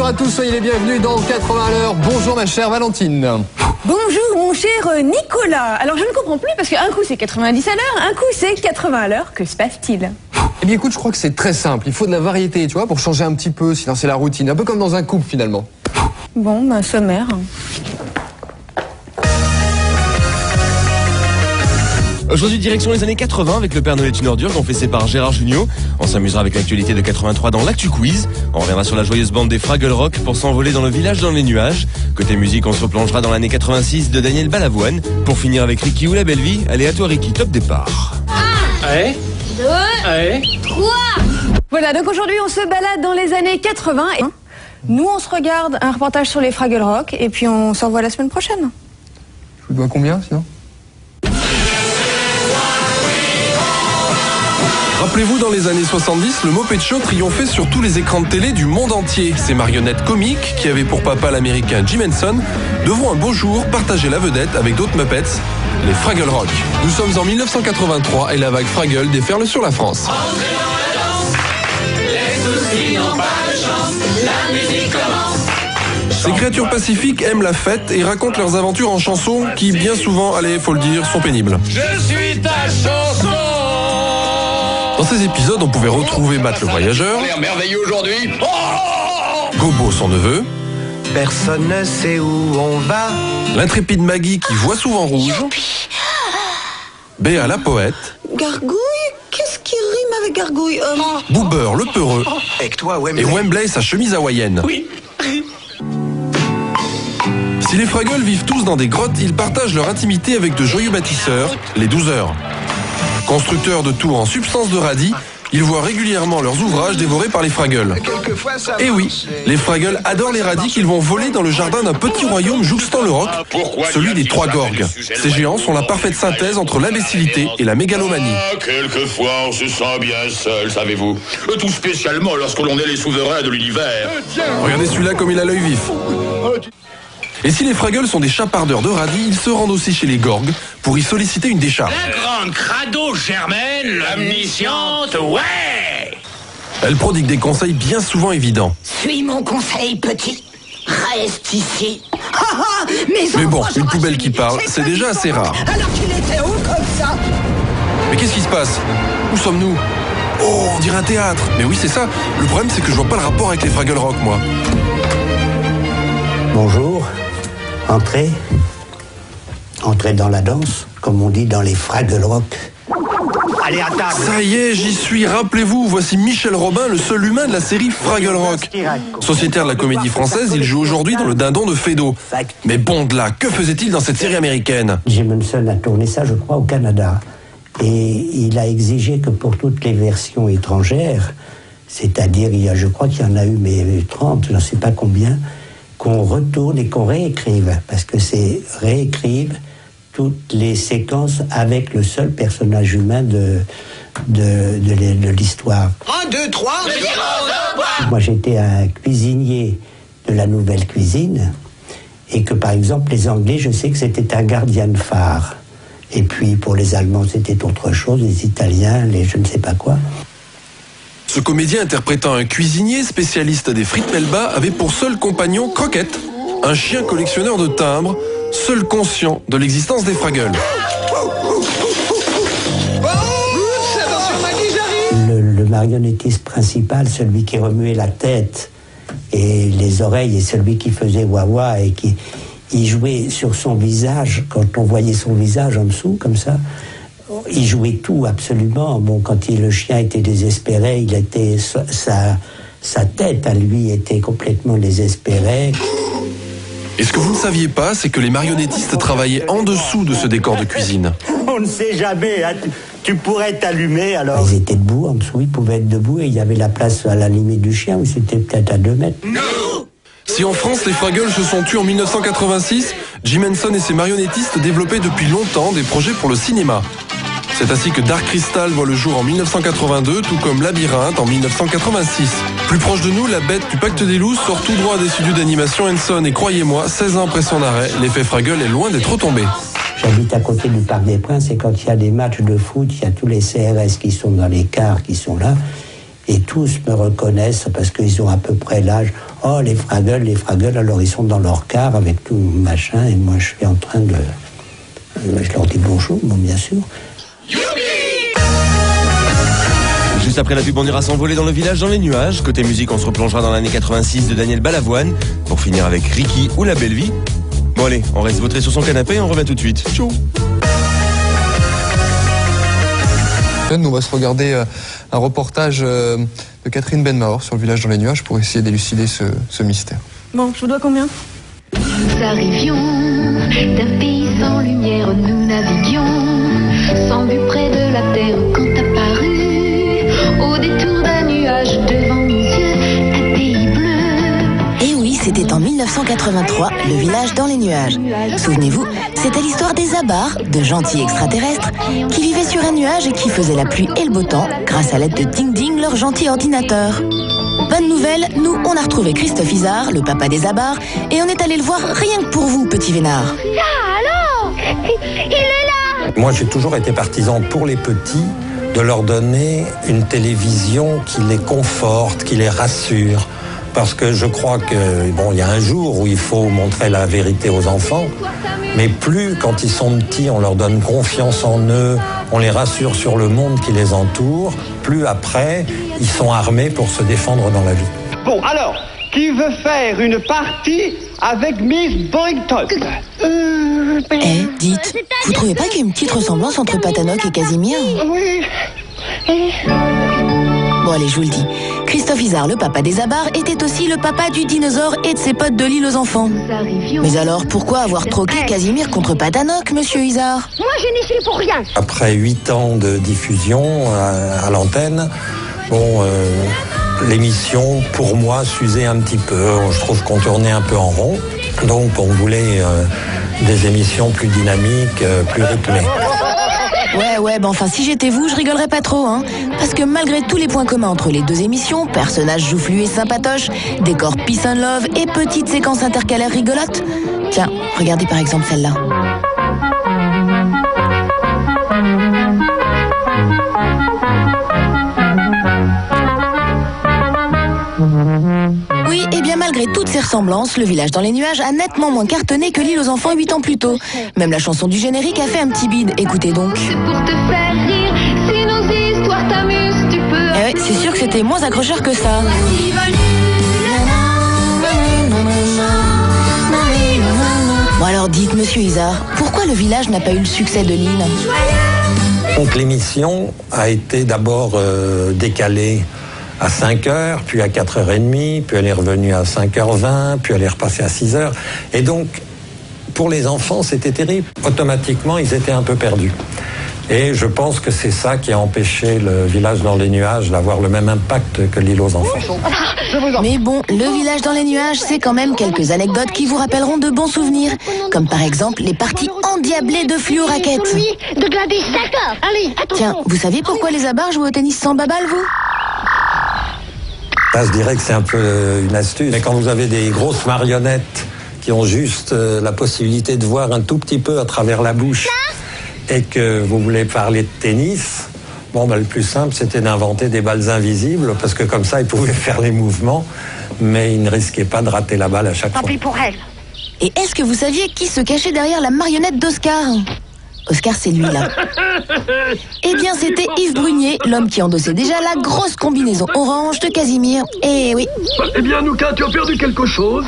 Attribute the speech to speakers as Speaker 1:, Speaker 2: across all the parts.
Speaker 1: Bonjour à tous, soyez les bienvenus dans 80 à l'heure. Bonjour ma chère Valentine.
Speaker 2: Bonjour mon cher Nicolas. Alors je ne comprends plus parce qu'un coup c'est 90 à l'heure, un coup c'est 80 à l'heure. Que se passe-t-il?
Speaker 1: Eh bien écoute, je crois que c'est très simple. Il faut de la variété, tu vois, pour changer un petit peu, sinon c'est la routine. Un peu comme dans un couple finalement.
Speaker 2: Bon, ben sommaire.
Speaker 3: Aujourd'hui, direction les années 80 avec Le Père Noël est une ordure, confessé par Gérard Jugnot. On s'amusera avec l'actualité de 83 dans l'Actu Quiz. On reviendra sur la joyeuse bande des Fraggle Rock pour s'envoler dans le village dans les nuages. Côté musique, on se replongera dans l'année 86 de Daniel Balavoine. Pour finir avec Ricky ou la belle vie, allez à toi Ricky, top départ.
Speaker 4: 1, 2, 3.
Speaker 2: Voilà, donc aujourd'hui on se balade dans les années 80 et nous on se regarde un reportage sur les Fraggle Rock et puis on s'envoie la semaine prochaine.
Speaker 1: Je vous dois combien sinon?
Speaker 5: Rappelez-vous, dans les années 70, le Muppet Show triomphait sur tous les écrans de télé du monde entier. Ces marionnettes comiques, qui avaient pour papa l'américain Jim Henson, devront un beau jour partager la vedette avec d'autres Muppets, les Fraggle Rock. Nous sommes en 1983 et la vague Fraggle déferle sur la France. Ces créatures pacifiques aiment la fête et racontent leurs aventures en chansons qui, bien souvent, allez, faut le dire, sont pénibles.
Speaker 4: Je suis ta chanson.
Speaker 5: Dans ces épisodes, on pouvait retrouver Matt le voyageur,
Speaker 4: L'air merveilleux aujourd'hui.
Speaker 5: Gobo son neveu,
Speaker 6: Personne ne sait où on va.
Speaker 5: l'intrépide Maggie qui voit souvent rouge, Béa la poète,
Speaker 7: Gargouille? Qu'est-ce qui rime avec gargouille?
Speaker 5: Boober le peureux
Speaker 6: Avec toi, Wembley.
Speaker 5: et Wembley sa chemise hawaïenne.
Speaker 4: Oui.
Speaker 5: Si les Fraggle vivent tous dans des grottes, ils partagent leur intimité avec de joyeux bâtisseurs, les 12 heures. Constructeurs de tours en substance de radis, ils voient régulièrement leurs ouvrages dévorés par les Fraggle.
Speaker 6: Quelquefois, ça
Speaker 5: Et oui, les Fraggle adorent les radis qu'ils vont voler dans le jardin d'un petit royaume jouxtant le rock, celui des Trois Gorgues. Ces géants sont la parfaite synthèse entre l'imbécilité et la mégalomanie.
Speaker 8: Quelquefois, on se sent bien seul, savez-vous. Tout spécialement lorsque l'on est les souverains de l'univers.
Speaker 5: Regardez celui-là comme il a l'œil vif. Et si les Fraggle sont des chapardeurs de radis, ils se rendent aussi chez les Gorgues pour y solliciter une décharge.
Speaker 8: Grande crado germaine, l'omnisciente, ouais.
Speaker 5: Elle prodigue des conseils bien souvent évidents.
Speaker 7: Suis mon conseil, petit. Reste ici.
Speaker 5: Mais bon, une poubelle qui parle, c'est déjà assez rare.
Speaker 7: Alors qu'il était où comme ça?
Speaker 5: Mais qu'est-ce qui se passe? Où sommes-nous? Oh, on dirait un théâtre. Mais oui, c'est ça. Le problème, c'est que je vois pas le rapport avec les Fraggle Rock, moi.
Speaker 9: Bonjour, entrez. Entrez dans la danse, comme on dit dans les Fraggle Rock.
Speaker 6: Allez, à table.
Speaker 5: Ça y est, j'y suis. Rappelez-vous, voici Michel Robin, le seul humain de la série Fraggle Rock. Sociétaire de la comédie française, il joue aujourd'hui dans Le Dindon de Feydeau. Mais bon de là, que faisait-il dans cette série américaine?
Speaker 9: Jim Henson a tourné ça, je crois, au Canada. Et il a exigé que pour toutes les versions étrangères, c'est-à-dire, je crois qu'il y en a eu, mais 30, je ne sais pas combien, qu'on retourne et qu'on réécrive, parce que c'est réécrire toutes les séquences avec le seul personnage humain de l'histoire.
Speaker 6: 1, 2, 3.
Speaker 9: Moi, j'étais un cuisinier de la nouvelle cuisine, et que, par exemple, les Anglais, je sais que c'était un gardien de phare. Et puis, pour les Allemands, c'était autre chose, les Italiens, les je ne sais pas quoi.
Speaker 5: Ce comédien interprétant un cuisinier spécialiste des frites Melba avait pour seul compagnon Croquette, un chien collectionneur de timbres, seul conscient de l'existence des Fraggle.
Speaker 9: Le marionnettiste principal, celui qui remuait la tête et les oreilles, et celui qui faisait wawa et qui il jouait sur son visage, quand on voyait son visage en dessous, comme ça, il jouait tout absolument. Bon, quand le chien était désespéré, il était sa tête à lui était complètement désespérée.
Speaker 5: Et ce que vous ne saviez pas, c'est que les marionnettistes travaillaient en dessous de ce décor de cuisine.
Speaker 9: On ne sait jamais, hein. Tu pourrais t'allumer alors. Ils étaient debout, en dessous, ils pouvaient être debout et il y avait la place à la limite du chien où c'était peut-être à 2 mètres.
Speaker 5: Si en France, les Fraggle se sont tués en 1986, Jim Henson et ses marionnettistes développaient depuis longtemps des projets pour le cinéma. C'est ainsi que Dark Crystal voit le jour en 1982, tout comme Labyrinthe en 1986. Plus proche de nous, La Bête du Pacte des Loups sort tout droit des studios d'animation Henson et croyez-moi, 16 ans après son arrêt, l'effet Fraggle est loin d'être retombé.
Speaker 9: J'habite à côté du Parc des Princes et quand il y a des matchs de foot, il y a tous les CRS qui sont dans les cars, qui sont là. Et tous me reconnaissent parce qu'ils ont à peu près l'âge. Oh, les Fraggles, alors ils sont dans leur car avec tout machin, et moi je suis en train de... Je leur dis bonjour, bon, bien sûr.
Speaker 3: Juste après la pub, on ira s'envoler dans le village dans les nuages. Côté musique, on se replongera dans l'année 86 de Daniel Balavoine pour finir avec Ricky ou La Belle Vie. Bon allez, on reste vautré sur son canapé et on revient tout de suite. Tchou.
Speaker 1: Nous, on va se regarder un reportage de Catherine Benmahor sur le village dans les nuages pour essayer d'élucider ce mystère.
Speaker 2: Bon, je vous dois combien?
Speaker 10: Nous arrivions d'un pays sans lumière, nous naviguions sans but près de la terre quand apparut au détour d'un nuage devant nos yeux un pays bleu.
Speaker 11: Et oui, c'était en 1983, le village dans les nuages. Souvenez-vous, c'était l'histoire des Abars, de gentils extraterrestres, qui vivaient sur un nuage et qui faisaient la pluie et le beau temps grâce à l'aide de Ding Ding, leur gentil ordinateur. Bonne nouvelle, nous, on a retrouvé Christophe Izard, le papa des Abars, et on est allé le voir rien que pour vous, petit Vénard.
Speaker 10: Ah alors, il est là.
Speaker 12: Moi, j'ai toujours été partisan pour les petits de leur donner une télévision qui les conforte, qui les rassure. Parce que je crois que, bon, il y a un jour où il faut montrer la vérité aux enfants, mais plus quand ils sont petits, on leur donne confiance en eux, on les rassure sur le monde qui les entoure, plus après, ils sont armés pour se défendre dans la vie.
Speaker 6: Bon, alors, qui veut faire une partie avec Miss Borington?
Speaker 11: Eh, dites, vous trouvez pas qu'il y a une petite ressemblance entre Patanoc et Casimir?
Speaker 6: Oui.
Speaker 11: Bon allez, je vous le dis. Christophe Izard, le papa des Abars, était aussi le papa du dinosaure et de ses potes de l'île aux enfants. Mais alors, pourquoi avoir troqué Casimir contre Patanoc, monsieur Izard?
Speaker 10: Moi, je n'y suis pour rien.
Speaker 12: Après 8 ans de diffusion à l'antenne, bon, l'émission, pour moi, s'usait un petit peu. Je trouve qu'on tournait un peu en rond. Donc, on voulait des émissions plus dynamiques, plus rythmées.
Speaker 11: Ouais, ben enfin, si j'étais vous, je rigolerais pas trop, hein. Parce que malgré tous les points communs entre les deux émissions, personnages joufflus et sympatoches, décors peace and love et petites séquences intercalaires rigolotes. Tiens, regardez par exemple celle-là. Oui, et bien malgré toutes ces ressemblances, le village dans les nuages a nettement moins cartonné que l'île aux enfants 8 ans plus tôt. Même la chanson du générique a fait un petit bide, écoutez donc.
Speaker 10: C'est pour te faire rire, si nos histoires t'amusent, tu peux...
Speaker 11: Eh ouais, c'est sûr que c'était moins accrocheur que ça. Bon alors dites, monsieur Izard, pourquoi le village n'a pas eu le succès de l'île?
Speaker 12: Donc l'émission a été d'abord décalée à 5h, puis à 4h30, puis elle est revenue à 5h20, puis elle est repassée à 6h. Et donc, pour les enfants, c'était terrible. Automatiquement, ils étaient un peu perdus. Et je pense que c'est ça qui a empêché le village dans les nuages d'avoir le même impact que l'île aux enfants.
Speaker 11: Mais bon, le village dans les nuages, c'est quand même quelques anecdotes qui vous rappelleront de bons souvenirs. Comme par exemple les parties endiablées de fluo-raquettes.
Speaker 10: De Gladys, d'accord. Allez, attention.
Speaker 11: Tiens, vous saviez pourquoi les Abars jouent au tennis sans baballe, vous?
Speaker 12: Là, je dirais que c'est un peu une astuce. Mais quand vous avez des grosses marionnettes qui ont juste la possibilité de voir un tout petit peu à travers la bouche et que vous voulez parler de tennis, bon, le plus simple, c'était d'inventer des balles invisibles parce que comme ça, ils pouvaient faire les mouvements, mais ils ne risquaient pas de rater la balle à chaque fois.
Speaker 10: Tant pis pour elle.
Speaker 11: Et est-ce que vous saviez qui se cachait derrière la marionnette d'Oscar? Oscar, c'est lui, là. Eh bien, c'était Yves Brunier, l'homme qui endossait déjà la grosse combinaison orange de Casimir. Eh oui.
Speaker 6: Eh bien, Nouka, tu as perdu quelque chose.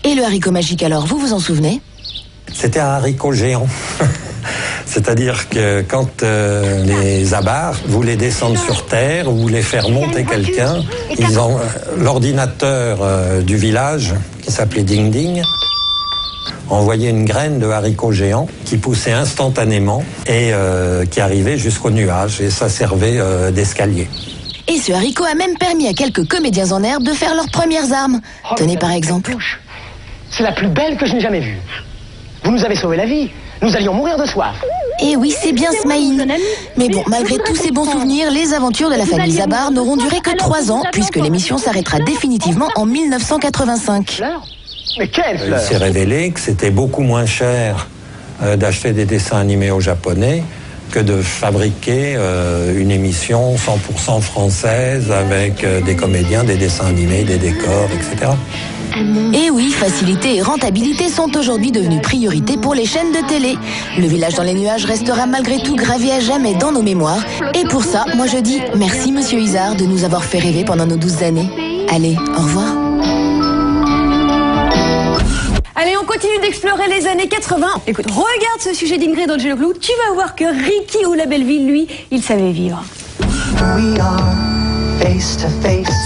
Speaker 11: Et le haricot magique, alors, vous vous en souvenez?
Speaker 12: C'était un haricot géant. C'est-à-dire que quand les Abars voulaient descendre sur Terre ou voulaient faire monter quelqu'un, ils ont l'ordinateur du village, qui s'appelait Ding Ding, envoyait une graine de haricot géant qui poussait instantanément et qui arrivait jusqu'au nuage. Et ça servait d'escalier.
Speaker 11: Et ce haricot a même permis à quelques comédiens en herbe de faire leurs premières armes. Tenez par exemple.
Speaker 6: C'est la plus belle que je n'ai jamais vue. Vous nous avez sauvé la vie. Nous allions mourir de soif.
Speaker 11: Et oui, c'est bien Smaïn. Mais bon, malgré tous ces bons souvenirs, les aventures de la famille Zabar n'auront duré que 3 ans, puisque l'émission s'arrêtera définitivement en 1985.
Speaker 6: Mais quelle fleur!
Speaker 12: Il s'est révélé que c'était beaucoup moins cher d'acheter des dessins animés aux Japonais que de fabriquer une émission 100% française avec des comédiens, des dessins animés, des décors, etc.
Speaker 11: Et oui, facilité et rentabilité sont aujourd'hui devenues priorité pour les chaînes de télé. Le village dans les nuages restera malgré tout gravé à jamais dans nos mémoires. Et pour ça, moi je dis merci Monsieur Huizard de nous avoir fait rêver pendant nos 12 années. Allez, au revoir.
Speaker 2: Allez, on continue d'explorer les années 80. Écoute, regarde ce sujet d'Ingrid Angelou. Tu vas voir que Ricky ou la Belleville, lui, il savait vivre.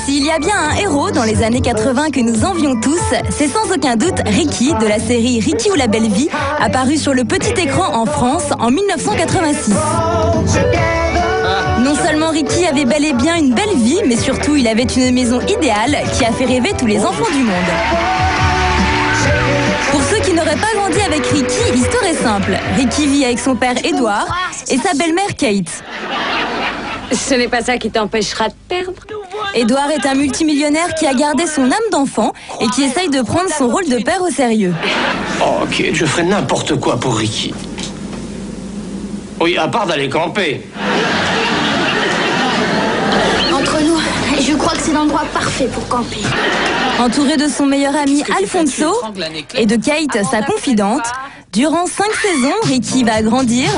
Speaker 13: S'il y a bien un héros dans les années 80 que nous envions tous, c'est sans aucun doute Ricky de la série Ricky ou la belle vie, apparue sur le petit écran en France en 1986. Non seulement Ricky avait bel et bien une belle vie, mais surtout il avait une maison idéale qui a fait rêver tous les enfants du monde. Pour ceux qui n'auraient pas grandi avec Ricky, l'histoire est simple. Ricky vit avec son père Edouard et sa belle-mère Kate.
Speaker 14: Ce n'est pas ça qui t'empêchera de perdre.
Speaker 13: Edouard est un multimillionnaire qui a gardé son âme d'enfant et qui essaye de prendre son rôle de père au sérieux.
Speaker 6: Oh, ok, je ferais n'importe quoi pour Ricky. Oui, à part d'aller camper.
Speaker 10: Entre nous, je crois que c'est l'endroit parfait pour camper.
Speaker 13: Entouré de son meilleur ami Alfonso et de Kate, sa confidente, durant 5 saisons, Ricky va grandir,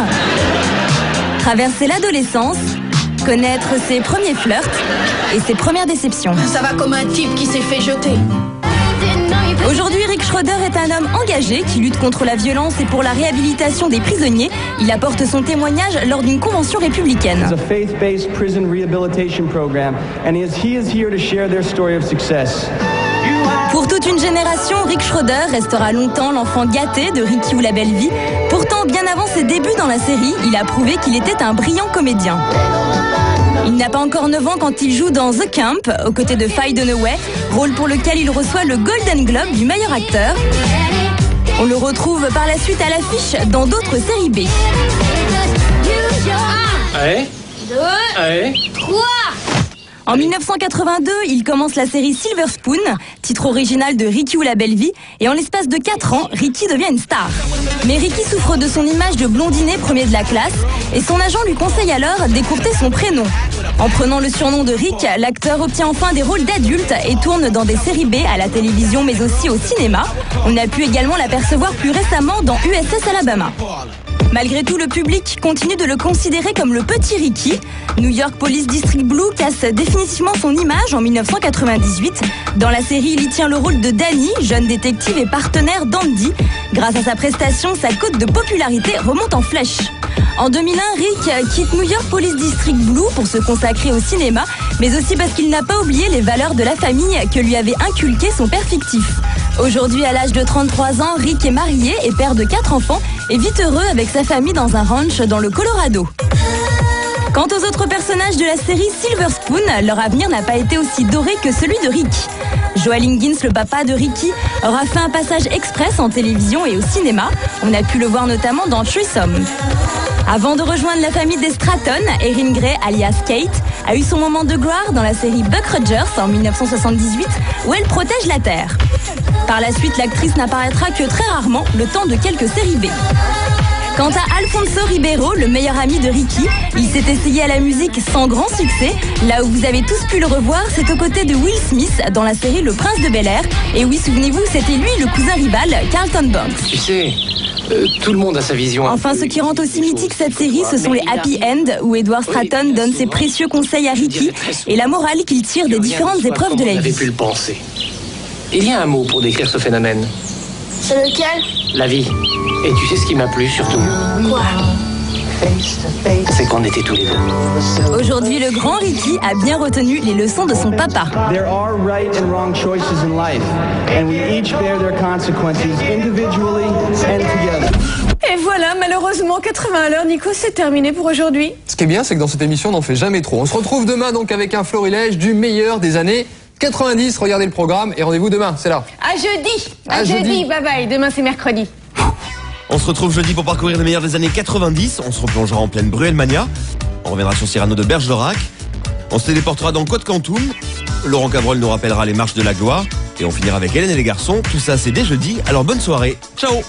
Speaker 13: traverser l'adolescence, connaître ses premiers flirts et ses premières déceptions.
Speaker 7: Ça va comme un type qui s'est fait jeter.
Speaker 13: Aujourd'hui, Rick Schroeder est un homme engagé qui lutte contre la violence et pour la réhabilitation des prisonniers. Il apporte son témoignage lors d'une convention républicaine.
Speaker 15: It's a faith-based prison rehabilitation program, and he is here to share their story of success.
Speaker 13: Pour toute une génération, Rick Schroeder restera longtemps l'enfant gâté de Ricky ou la belle vie. Pourtant, bien avant ses débuts dans la série, il a prouvé qu'il était un brillant comédien. Il n'a pas encore 9 ans quand il joue dans The Camp, aux côtés de Faye Dunaway, rôle pour lequel il reçoit le Golden Globe du meilleur acteur. On le retrouve par la suite à l'affiche dans d'autres séries B.
Speaker 14: 1, 2, 3.
Speaker 13: En 1982, il commence la série Silver Spoon, titre original de Ricky ou la belle vie, et en l'espace de 4 ans, Ricky devient une star. Mais Ricky souffre de son image de blondinet premier de la classe, et son agent lui conseille alors d'écourter son prénom. En prenant le surnom de Rick, l'acteur obtient enfin des rôles d'adulte et tourne dans des séries B à la télévision mais aussi au cinéma. On a pu également l'apercevoir plus récemment dans USS Alabama. Malgré tout, le public continue de le considérer comme le petit Ricky. New York Police District Blue casse définitivement son image en 1998. Dans la série, il y tient le rôle de Danny, jeune détective et partenaire d'Andy. Grâce à sa prestation, sa cote de popularité remonte en flèche. En 2001, Rick quitte New York Police District Blue pour se consacrer au cinéma, mais aussi parce qu'il n'a pas oublié les valeurs de la famille que lui avait inculqué son père fictif. Aujourd'hui, à l'âge de 33 ans, Rick est marié et père de 4 enfants et vit heureux avec sa famille dans un ranch dans le Colorado. Quant aux autres personnages de la série Silver Spoon, leur avenir n'a pas été aussi doré que celui de Rick. Joel Higgins, le papa de Ricky, aura fait un passage express en télévision et au cinéma. On a pu le voir notamment dans Threesome. Avant de rejoindre la famille des Stratton, Erin Gray, alias Kate, a eu son moment de gloire dans la série Buck Rogers en 1978, où elle protège la Terre. Par la suite, l'actrice n'apparaîtra que très rarement, le temps de quelques séries B. Quant à Alfonso Ribeiro, le meilleur ami de Ricky, il s'est essayé à la musique sans grand succès. Là où vous avez tous pu le revoir, c'est aux côtés de Will Smith dans la série Le Prince de Bel-Air. Et oui, souvenez-vous, c'était lui le cousin rival, Carlton Banks.
Speaker 6: Tu sais, tout le monde a sa vision.
Speaker 13: Enfin, ce qui rend aussi mythique cette série, ce sont les happy end, où Edward Stratton donne ses précieux conseils à Ricky et la morale qu'il tire des différentes épreuves de la vie.
Speaker 6: On avait pu le penser. Il y a un mot pour décrire ce phénomène.
Speaker 10: C'est lequel?
Speaker 6: La vie. Et tu sais ce qui m'a plu surtout?
Speaker 10: Quoi?
Speaker 6: C'est qu'on était tous les deux.
Speaker 13: Aujourd'hui, le grand Ricky a bien retenu les leçons de son papa.
Speaker 15: There are right and wrong choices in life, and we each bear their consequences individually and together.
Speaker 2: Et voilà, malheureusement, 80 à l'heure, Nico, c'est terminé pour aujourd'hui.
Speaker 1: Ce qui est bien, c'est que dans cette émission, on n'en fait jamais trop. On se retrouve demain donc avec un florilège du meilleur des années 90. Regardez le programme et rendez-vous demain, c'est là.
Speaker 2: À jeudi. À jeudi, bye bye. Demain, c'est mercredi.
Speaker 3: On se retrouve jeudi pour parcourir les meilleurs des années 90. On se replongera en pleine Bruelmania. On reviendra sur Cyrano de Bergerac. On se téléportera dans Côte Quantum. Laurent Cabrol nous rappellera les marches de la gloire. Et on finira avec Hélène et les garçons. Tout ça, c'est dès jeudi. Alors bonne soirée. Ciao.